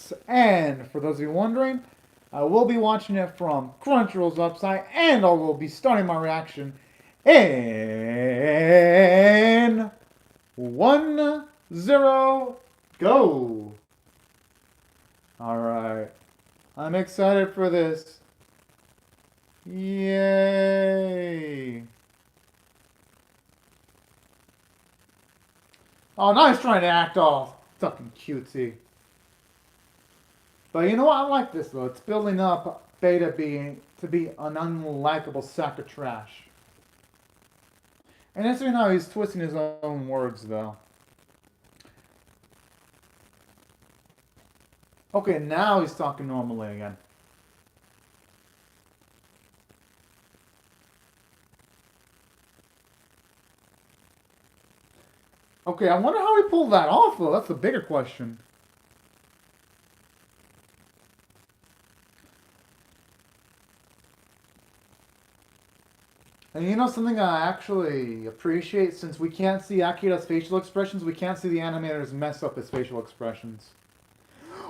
Yes, and for those of you wondering, I will be watching it from Crunchyroll's website, and I will be starting my reaction in 1-0 go. Alright, I'm excited for this. Yay! Oh, now he's trying to act all fucking cutesy. But you know what? I like this though. It's building up Beta being to be an unlikable sack of trash. And interesting how he's twisting his own words though. Okay, now he's talking normally again. Okay, I wonder how he pulled that off though. That's the bigger question. And you know something I actually appreciate? Since we can't see Akira's facial expressions, we can't see the animators mess up his facial expressions.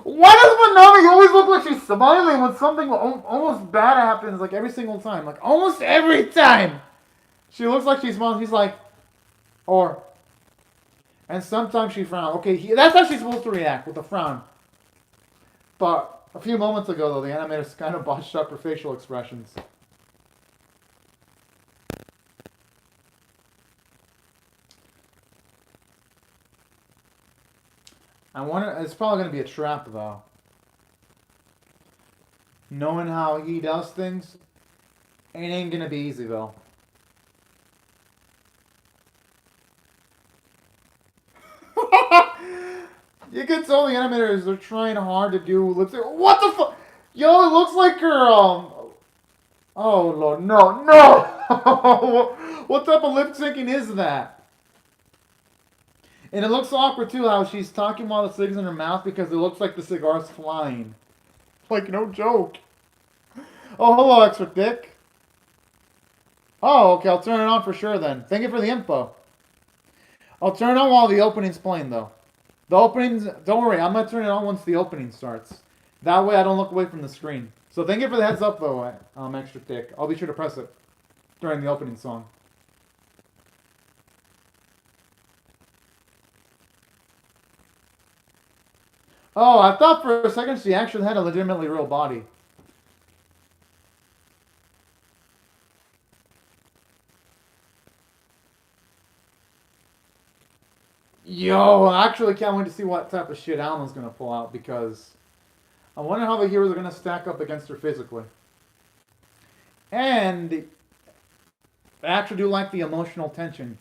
Why does Manami always look like she's smiling when something almost bad happens, like every single time? Like, almost every time! She looks like she's smiling. She's like, or... And sometimes she frowns. Okay, that's how she's supposed to react, with a frown. But a few moments ago, though, the animators kind of botched up her facial expressions. I wonder, it's probably going to be a trap, though. Knowing how he does things, it ain't going to be easy, though. You can tell the animators are trying hard to do. What the fuck? Yo, it looks like her. Oh Lord, no, no! What type of lip syncing is that? And it looks awkward too. How she's talking while the cigar's in her mouth because it looks like the cigar's flying. Like no joke. Oh, hello, extra dick. Oh, okay. I'll turn it on for sure then. Thank you for the info. I'll turn it on while the opening's playing though. The openings, don't worry, I'm going to turn it on once the opening starts. That way I don't look away from the screen. So thank you for the heads up though, extra dick. I'll be sure to press it during the opening song. Oh, I thought for a second she actually had a legitimately real body. Yo, I actually can't wait to see what type of shit Alan's going to pull out because I wonder how the heroes are going to stack up against her physically. And I actually do like the emotional tension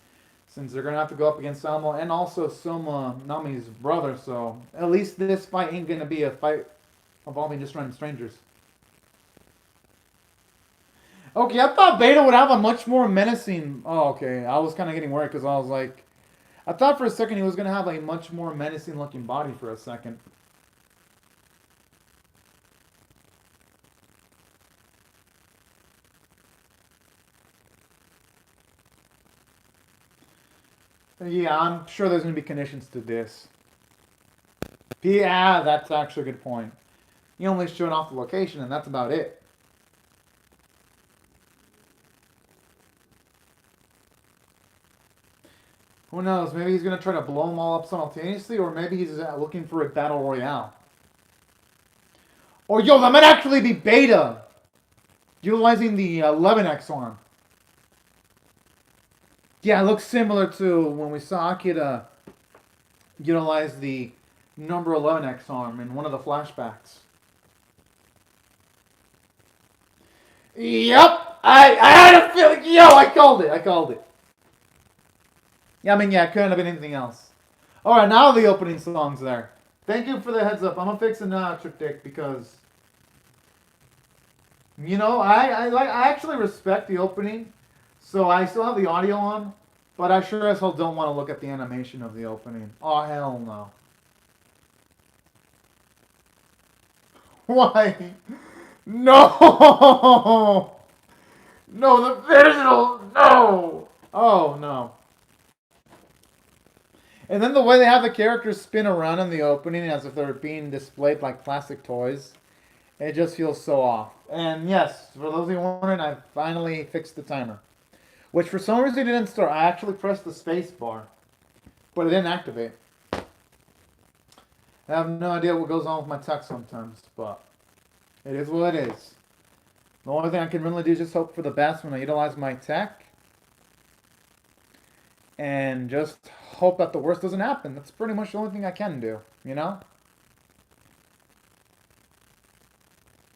since they're going to have to go up against Salmo and also Soma Nami's brother, so at least this fight ain't going to be a fight involving just random strangers. Okay, I thought Beta would have a much more menacing... Oh, okay, I was kind of getting worried because I was like... I thought for a second he was going to have a much more menacing looking body for a second. Yeah, I'm sure there's going to be conditions to this. Yeah, that's actually a good point. He only showed off the location and that's about it. Who knows? Maybe he's going to try to blow them all up simultaneously, or maybe he's looking for a battle royale. Or, yo, that might actually be Beta! Utilizing the 11X arm. Yeah, it looks similar to when we saw Akira utilize the number 11X arm in one of the flashbacks. Yep! I had a feeling! Yo, I called it! Yeah, I mean, yeah, it couldn't have been anything else. Alright, now the opening song's there. Thank you for the heads up. I'm gonna fix it now, Trick Dick, because... You know, I actually respect the opening, so I still have the audio on, but I sure as hell don't want to look at the animation of the opening. Oh, hell no. Why? No! No, the visual! No! Oh, no. And then the way they have the characters spin around in the opening as if they're being displayed like plastic toys, it just feels so off. And yes, for those of you wondering, I finally fixed the timer. Which for some reason didn't start. I actually pressed the space bar, but it didn't activate. I have no idea what goes on with my tech sometimes, but it is what it is. The only thing I can really do is just hope for the best when I utilize my tech. And just hope that the worst doesn't happen. That's pretty much the only thing I can do, you know?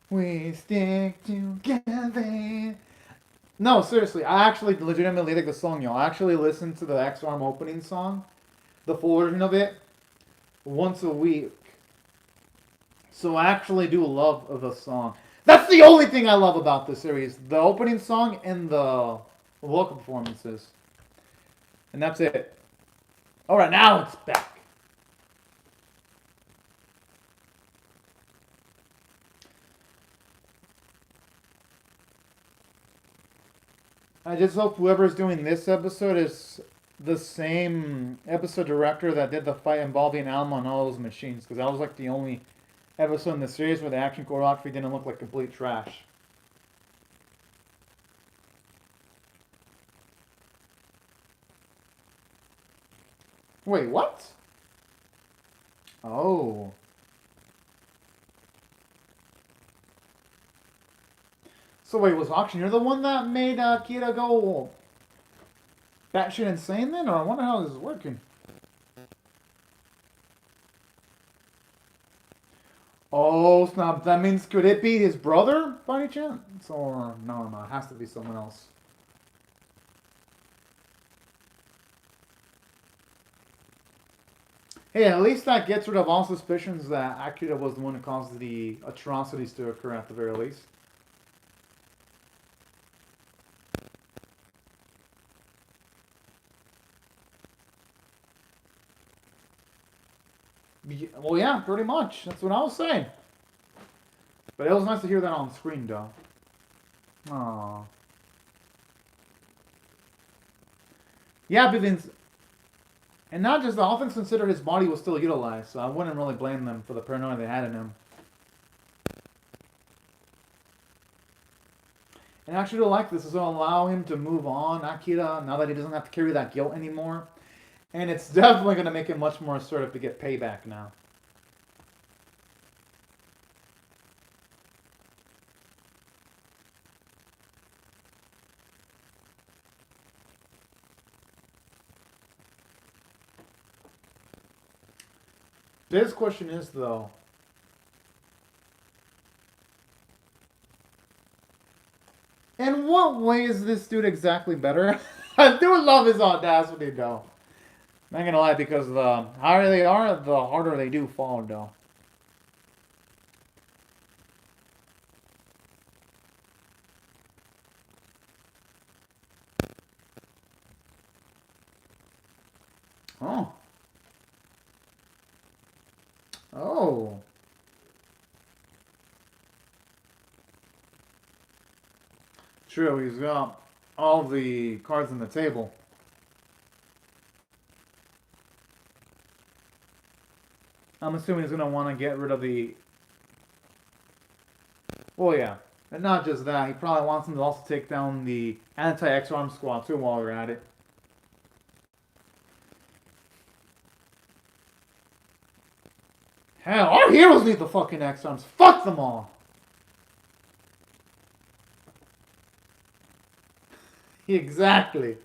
We stick together. No, seriously, I actually legitimately like the song, yo. I actually listen to the X-Arm opening song, the full version of it, once a week. So I actually do love the song. That's the only thing I love about this series. The opening song and the vocal performances. And that's it. Alright, now it's back. I just hope whoever's doing this episode is the same episode director that did the fight involving Alma and all those machines, because that was like the only episode in the series where the action choreography didn't look like complete trash. Wait, what? Oh. So wait, was Auctioneer the one that made Kira go batshit insane then? Or I wonder how this is working. Oh, snap. That means, could it be his brother by any chance? Or, no, it has to be someone else. Hey, at least that gets rid of all suspicions that Akira was the one who caused the atrocities to occur at the very least. Well, yeah, pretty much. That's what I was saying. But it was nice to hear that on screen, though. Aww. Yeah, because... And not just, all things considered, his body was still utilized, so I wouldn't really blame them for the paranoia they had in him. And I actually like this. This will allow him to move on, Akira, now that he doesn't have to carry that guilt anymore. And it's definitely going to make him much more assertive to get payback now. This question is, though, in what way is this dude exactly better? I do love his audacity, though. I'm not gonna lie, because the higher they are, the harder they do fall, though. Oh. Oh. True, he's got all the cards on the table. I'm assuming he's going to want to get rid of the... Well, yeah. And not just that, he probably wants him to also take down the anti-X-Arm squad, too, while we're at it. Hell, our heroes need the fucking X-Arms. Fuck them all! Exactly.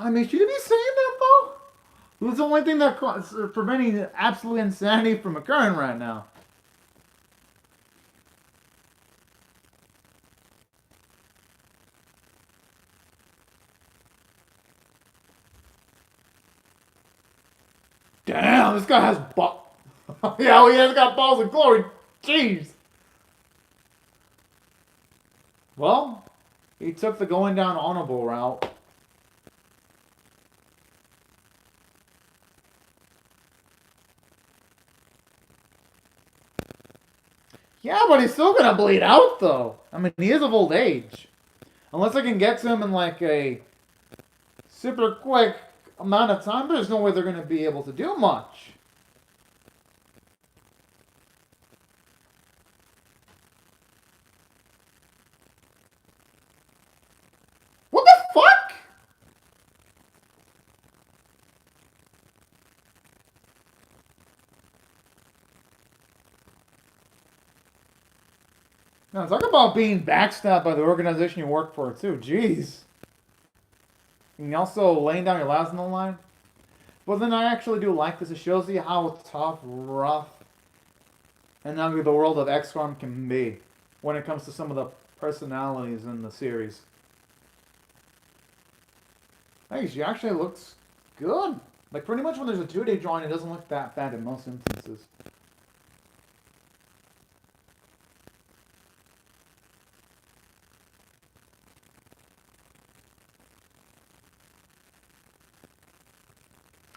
I mean, should he be saying that, though? Who's the only thing that's preventing absolute insanity from occurring right now? Damn, this guy has balls. Yeah, he has got balls of glory. Jeez. Well, he took the going down honorable route. Yeah, but he's still gonna bleed out, though. I mean, he is of old age. Unless I can get to him in, like, a super quick amount of time, there's no way they're gonna be able to do much. What the fuck? Now, talk about being backstabbed by the organization you work for, too. Jeez. And also laying down your lives on the line. But then I actually do like this. It shows you how tough, rough, and ugly the world of X-Arm can be when it comes to some of the personalities in the series. Hey, she actually looks good. Like, pretty much when there's a 2D drawing, it doesn't look that bad in most instances.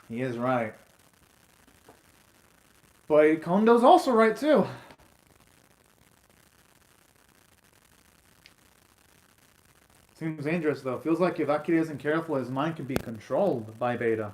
He is right. But Kondo's also right, too. Seems dangerous, though. Feels like if Akira isn't careful, his mind can be controlled by Beta.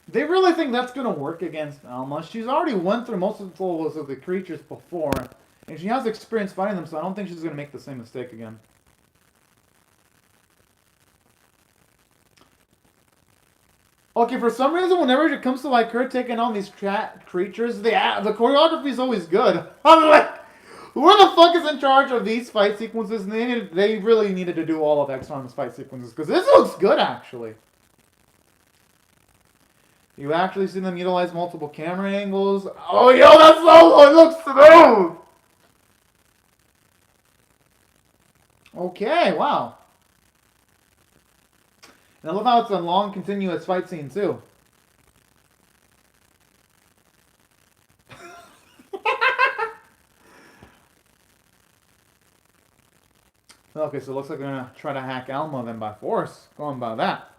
They really think that's going to work against Alma. She's already went through most of the creatures before, and she has experience fighting them, so I don't think she's going to make the same mistake again. Okay, for some reason, whenever it comes to like her taking on these creatures, the choreography is always good. I'm like, who the fuck is in charge of these fight sequences? And they really needed to do all of X-Arm's fight sequences, because this looks good, actually. You actually see them utilize multiple camera angles. Oh, yo, that's so, it looks smooth! Okay, wow. And I love how it's a long, continuous fight scene, too. Okay, so it looks like they're going to try to hack Alma then by force. Going by that.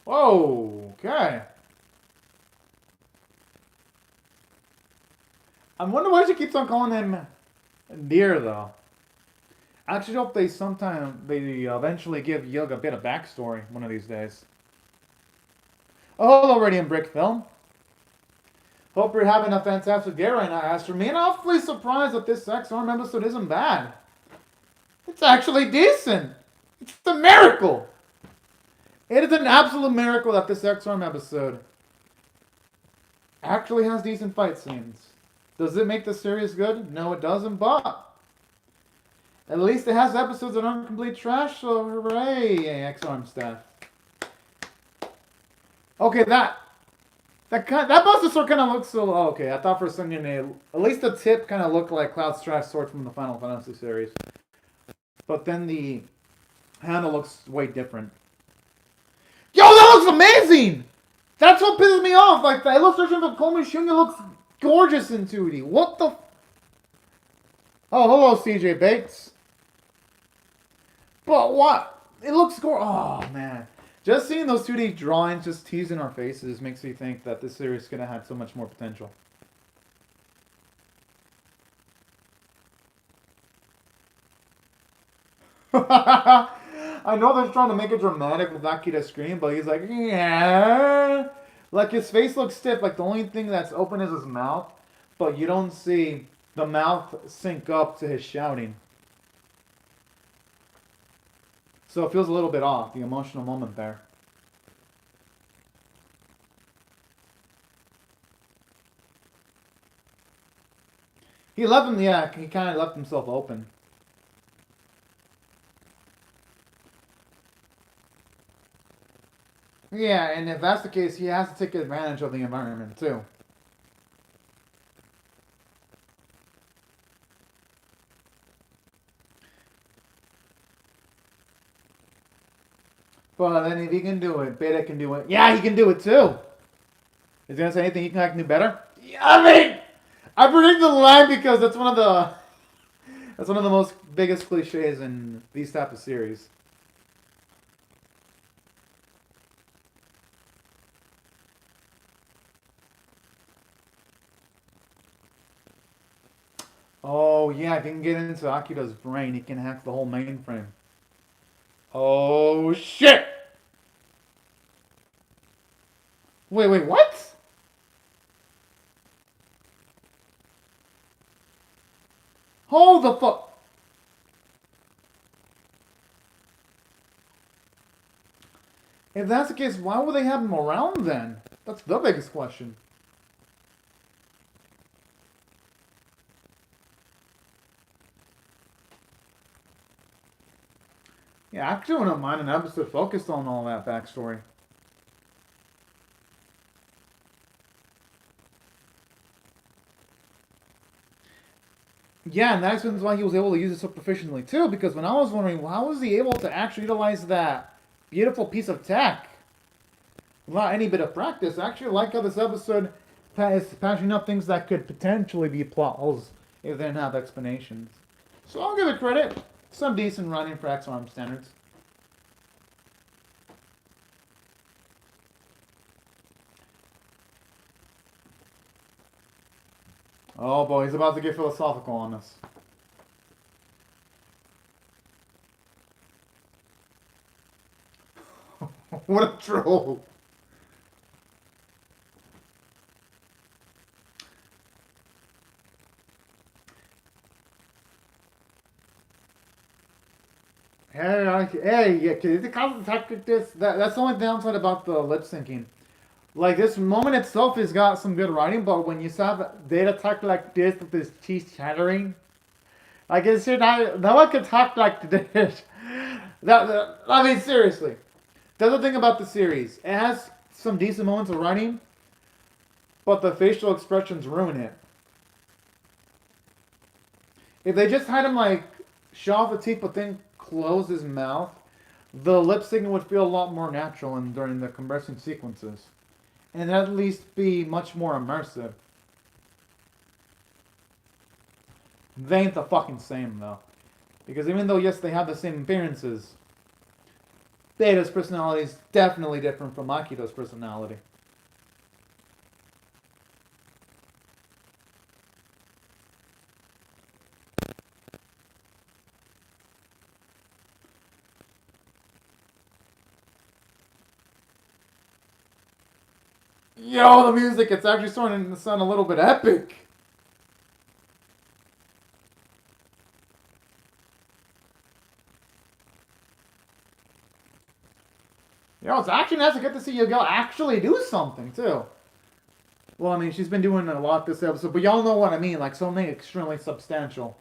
Whoa, okay. I wonder why she keeps on calling him Deer, though. I actually hope they eventually give Yug a bit of backstory one of these days. Oh, hello, Radiant Brick Film. Hope you're having a fantastic day right now, Astro. Me, and awfully surprised that this X-Arm episode isn't bad. It's actually decent. It's a miracle. It is an absolute miracle that this X-Arm episode actually has decent fight scenes. Does it make the series good? No, it doesn't, but at least it has episodes that aren't complete trash, so hooray, X-Arm staff. Okay, that Buster Sword kind of looks so... Oh, okay, I thought for a second at least the tip kind of looked like Cloud Strife Sword from the Final Fantasy series. But then the handle looks way different. Yo, that looks amazing! That's what pisses me off. Like, the illustration of Komi Shunya looks gorgeous in 2D. What the... Oh, hello, CJ Bates. But what? It looks gorgeous. Oh, man. Just seeing those 2D drawings just teasing our faces makes me think that this series is going to have so much more potential. I know they're trying to make it dramatic with Akira's scream, but he's like, yeah. Like, his face looks stiff. Like, the only thing that's open is his mouth, but you don't see the mouth sync up to his shouting. So it feels a little bit off, the emotional moment there. He left him, yeah, he kind of left himself open. Yeah, and if that's the case, he has to take advantage of the environment too. But then if he can do it, Beta can do it. Yeah, he can do it too. Is he gonna say anything he can do better? Yeah, I mean, I predict the line because that's one of the most biggest cliches in these type of series. Oh yeah, if he can get into Akira's brain, he can hack the whole mainframe. Oh shit! Wait, what? Hold the fuck! If that's the case, why would they have him around then? That's the biggest question. Yeah, I actually wouldn't mind an episode focused on all that backstory. Yeah, and that explains why he was able to use it so proficiently too, because when I was wondering, well, how was he able to actually utilize that beautiful piece of tech without any bit of practice? I actually like how this episode is patching up things that could potentially be plot holes if they didn't have explanations. So I'll give it credit. Some decent running for X-Arm standards. Oh boy, he's about to get philosophical on us. What a troll. Hey, yeah, can you constantly talk like this? That's the only downside about the lip syncing. Like, this moment itself has got some good writing, but when you have Data talk like this with his teeth chattering, I guess you're not. No one can talk like this. I mean, seriously. The other thing about the series, it has some decent moments of writing, but the facial expressions ruin it. If they just had him, like, show off the teeth but then close his mouth, the lip syncing would feel a lot more natural during the conversing sequences. And at least be much more immersive. They ain't the fucking same, though. Because even though, yes, they have the same appearances, Beta's personality is definitely different from Akito's personality. Yo, the music, it's actually starting to sound a little bit epic. Yo, it's actually nice to get to see Yagel actually do something, too. Well, I mean, she's been doing a lot this episode, but y'all know what I mean, like something extremely substantial.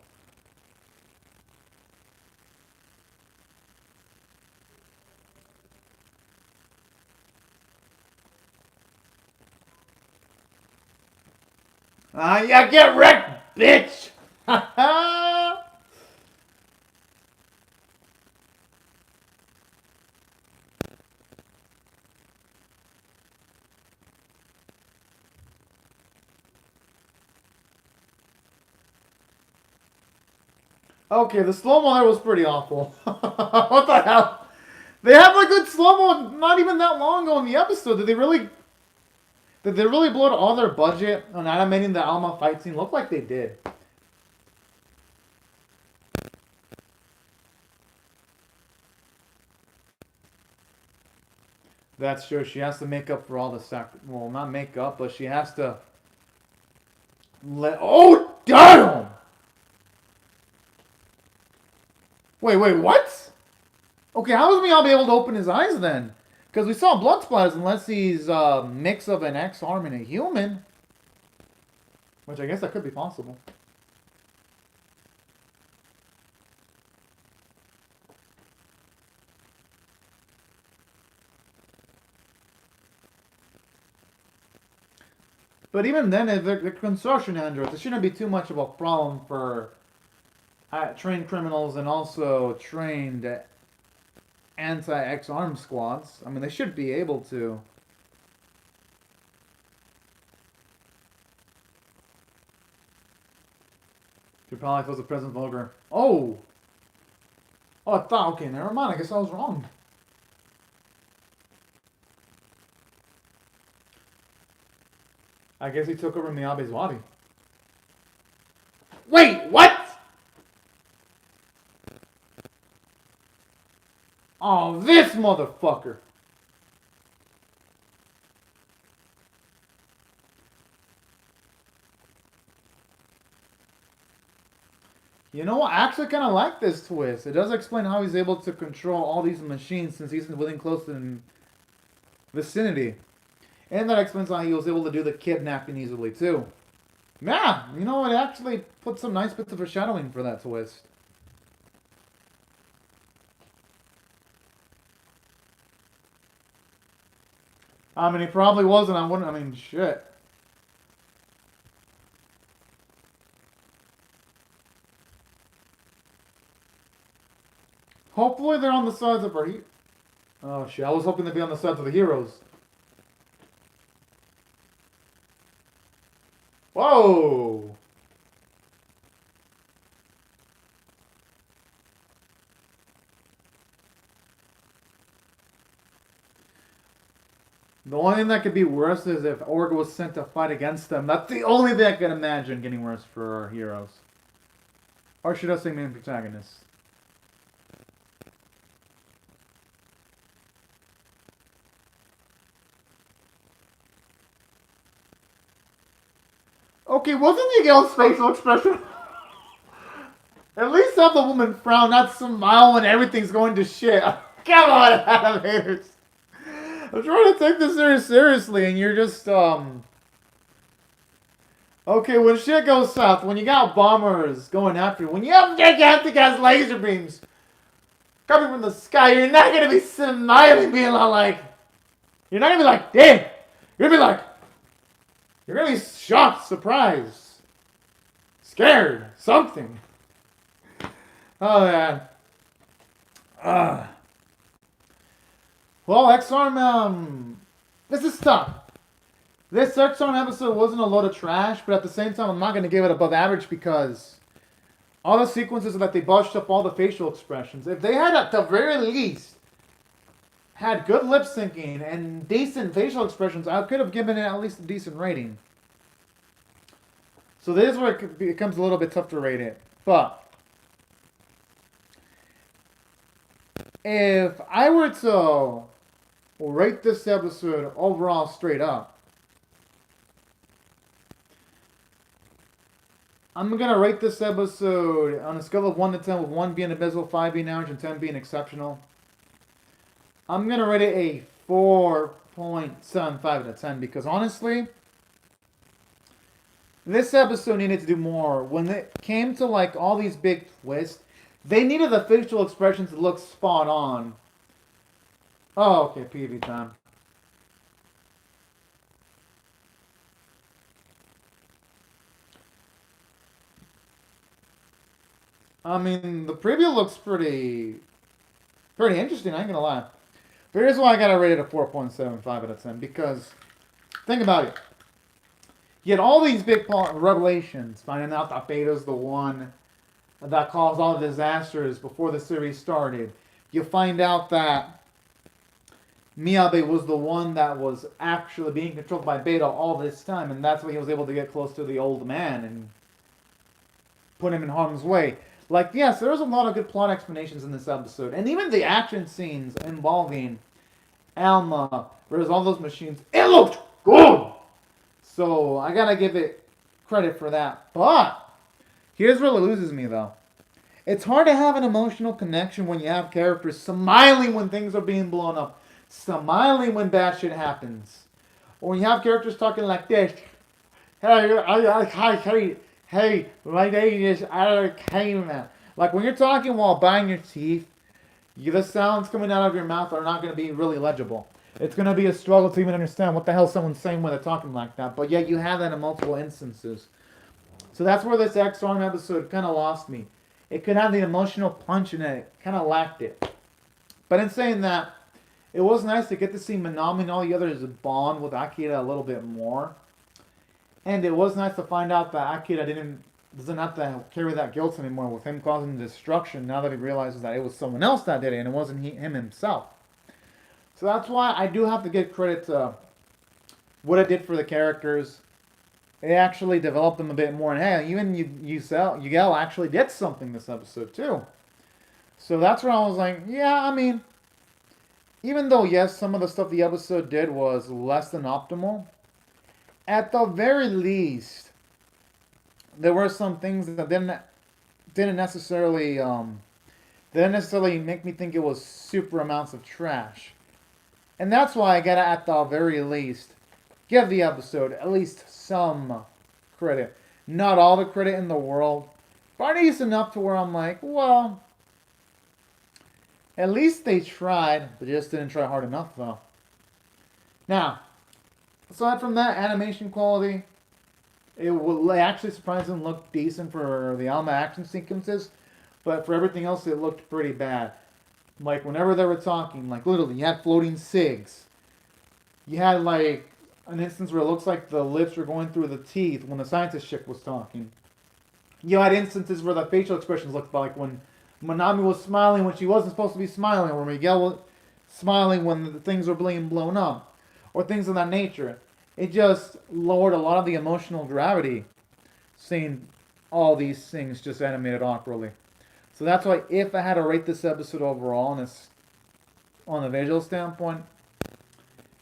Yeah, get wrecked, bitch! Okay, the slow-mo there was pretty awful. What the hell? They have like good slow-mo not even that long ago in the episode. Did they really blow all their budget on animating the Alma fight scene? Looked like they did. That's true. She has to make up for all the well, not make up, but she has to let. Oh, damn! Wait, what? Okay, how was Meow be able to open his eyes then? Because we saw blood splatters unless he's a mix of an X-arm and a human. Which I guess that could be possible. But even then, if they're construction androids, it shouldn't be too much of a problem for trained criminals and also trained anti-X-arm squads. I mean, they should be able to. Should probably feels the presence vulgar. Oh! Oh, I thought, okay, never mind. I guess I was wrong. I guess he took over Miyabe's body. Wait, what? Oh, this motherfucker. You know what? I actually kind of like this twist. It does explain how he's able to control all these machines since he's within close to vicinity. And that explains how he was able to do the kidnapping easily, too. Yeah, you know, it actually puts some nice bits of foreshadowing for that twist. I mean, he probably wasn't. I mean, shit. Hopefully they're on the sides of our Oh shit, I was hoping they'd be on the sides of the heroes. Whoa! The only thing that could be worse is if Orga was sent to fight against them. That's the only thing I can imagine getting worse for our heroes. Or should I say main protagonists? Okay, wasn't Miguel's facial expression? At least have the woman frown, not smile when everything's going to shit. Come on, animators. I'm trying to take this very seriously, and you're just, Okay, when shit goes south, when you got bombers going after you, when you have gigantic-ass laser beams coming from the sky, you're not going to be smiling, being like... You're not going to be like, damn! You're going to be like... You're going to be shocked, surprised, scared, something. Oh, man. Well, X-Arm, this is tough. This X-Arm episode wasn't a load of trash, but at the same time, I'm not going to give it above average because all the sequences that they botched up all the facial expressions. If they had, at the very least, had good lip syncing and decent facial expressions, I could have given it at least a decent rating. So this is where it becomes a little bit tough to rate it. But if I were to rate this episode overall straight up, I'm going to rate this episode on a scale of 1 to 10, with 1 being abysmal, 5 being average, and 10 being exceptional. I'm going to rate it a 4.75 out of 10 because honestly, this episode needed to do more. When it came to like all these big twists, they needed the facial expressions to look spot on. Oh, okay, PV time. I mean, the preview looks pretty interesting, I ain't gonna lie. But here's why I gotta rate it a 4.75 out of 10. Because, think about it. You had all these big revelations, finding out that Beta's the one that caused all the disasters before the series started. You find out that Miyabe was the one that was actually being controlled by Beta all this time, and that's why he was able to get close to the old man and put him in harm's way. Like, yes, there was a lot of good plot explanations in this episode. And even the action scenes involving Alma versus all those machines, it looked good! So, I gotta give it credit for that. But, here's where it loses me, though. It's hard to have an emotional connection when you have characters smiling when things are being blown up. Smiling when bad shit happens. Or when you have characters talking like this. Hey, my name is Arcana. Like when you're talking while biting your teeth, the sounds coming out of your mouth are not going to be really legible. It's going to be a struggle to even understand what the hell someone's saying when they're talking like that. But yet you have that in multiple instances. So that's where this X-Arm episode kind of lost me. It could have the emotional punch in it. It kind of lacked it. But in saying that, it was nice to get to see Manami and all the others bond with Akira a little bit more. And it was nice to find out that Akira doesn't have to carry that guilt anymore with him causing destruction now that he realizes that it was someone else that did it and it wasn't him himself. So that's why I do have to give credit to what it did for the characters. It actually developed them a bit more. And hey, even Yugel actually did something this episode too. So that's where I was like, yeah, I mean, even though, yes, some of the stuff the episode did was less than optimal, at the very least, there were some things that didn't necessarily make me think it was super amounts of trash. And that's why I gotta, at the very least, give the episode at least some credit. Not all the credit in the world, but at least enough to where I'm like, well, at least they tried, but just didn't try hard enough, though. Now, aside from that, animation quality, it actually surprisingly looked decent for the Alma action sequences, but for everything else, it looked pretty bad. Like, whenever they were talking, like, literally, you had floating cigs. You had, like, an instance where it looks like the lips were going through the teeth when the scientist chick was talking. You had instances where the facial expressions looked like when Manami was smiling when she wasn't supposed to be smiling, or Miguel was smiling when the things were being blown up, or things of that nature. It just lowered a lot of the emotional gravity, seeing all these things just animated awkwardly. So that's why if I had to rate this episode overall on a visual standpoint,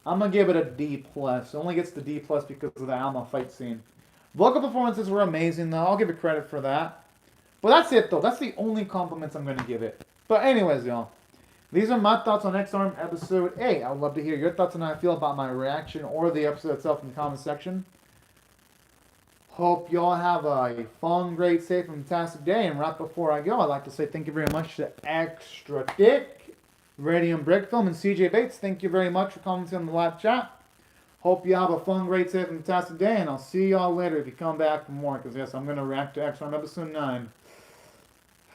I'm going to give it a D+. It only gets the D+ because of the Alma fight scene. Vocal performances were amazing, though. I'll give it credit for that. But that's it, though. That's the only compliments I'm going to give it. But anyways, y'all. These are my thoughts on X-Arm episode 8. I'd love to hear your thoughts on how I feel about my reaction or the episode itself in the comment section. Hope y'all have a fun, great, safe, and fantastic day. And right before I go, I'd like to say thank you very much to Extra Dick, Radium Brickfilm, and CJ Bates. Thank you very much for commenting on the live chat. Hope you have a fun, great, safe, and fantastic day. And I'll see y'all later if you come back for more. Because, yes, I'm going to react to X-Arm episode 9.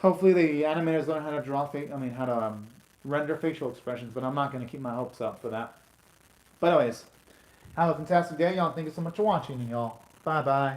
Hopefully the animators learn how to how to render facial expressions. But I'm not going to keep my hopes up for that. But anyways, have a fantastic day, y'all. Thank you so much for watching, y'all. Bye-bye.